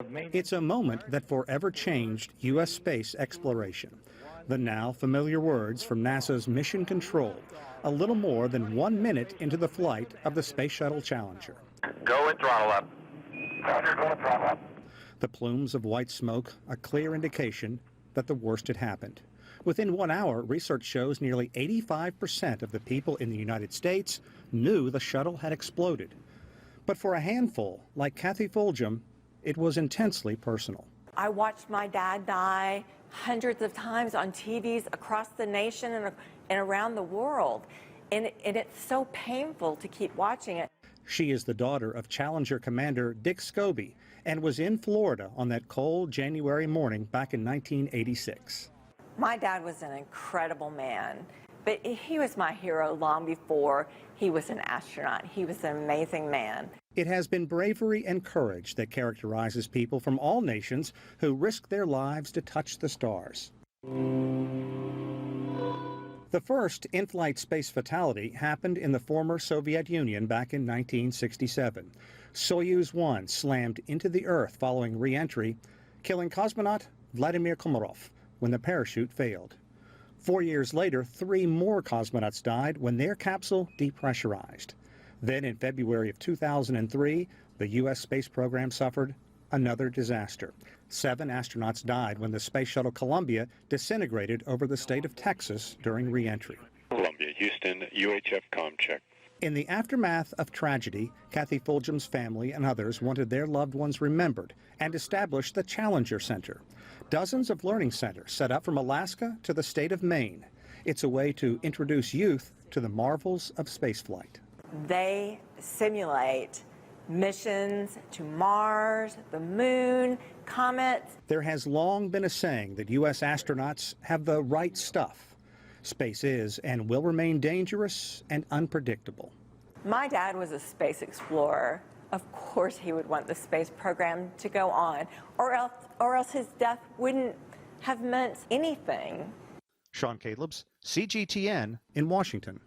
It's a moment that forever changed U.S. space exploration. The now familiar words from NASA's Mission Control, a little more than 1 minute into the flight of the Space Shuttle Challenger. Go and throttle up. Roger, go and throttle up. The plumes of white smoke, a clear indication that the worst had happened. Within 1 hour, research shows nearly 85% of the people in the United States knew the shuttle had exploded. But for a handful, like Kathy Fulgham, it was intensely personal. I watched my dad die hundreds of times on TVs across the nation and around the world. And it's so painful to keep watching it. She is the daughter of Challenger Commander Dick Scobie and was in Florida on that cold January morning back in 1986. My dad was an incredible man, but he was my hero long before he was an astronaut. He was an amazing man. It has been bravery and courage that characterizes people from all nations who risk their lives to touch the stars. The first in-flight space fatality happened in the former Soviet Union back in 1967. Soyuz 1 slammed into the Earth following re-entry, killing cosmonaut Vladimir Komarov when the parachute failed. 4 years later, 3 more cosmonauts died when their capsule depressurized. Then in February of 2003, the U.S. space program suffered another disaster. 7 astronauts died when the Space Shuttle Columbia disintegrated over the state of Texas during re-entry. Columbia, Houston, UHF comm check. In the aftermath of tragedy, Kathy Fulgham's family and others wanted their loved ones remembered and established the Challenger Center. Dozens of learning centers set up from Alaska to the state of Maine. It's a way to introduce youth to the marvels of spaceflight. They simulate missions to Mars, the moon, comets. There has long been a saying that U.S. astronauts have the right stuff. Space is and will remain dangerous and unpredictable. My dad was a space explorer. Of course he would want the space program to go on, or else his death wouldn't have meant anything. Sean Callebs, CGTN in Washington.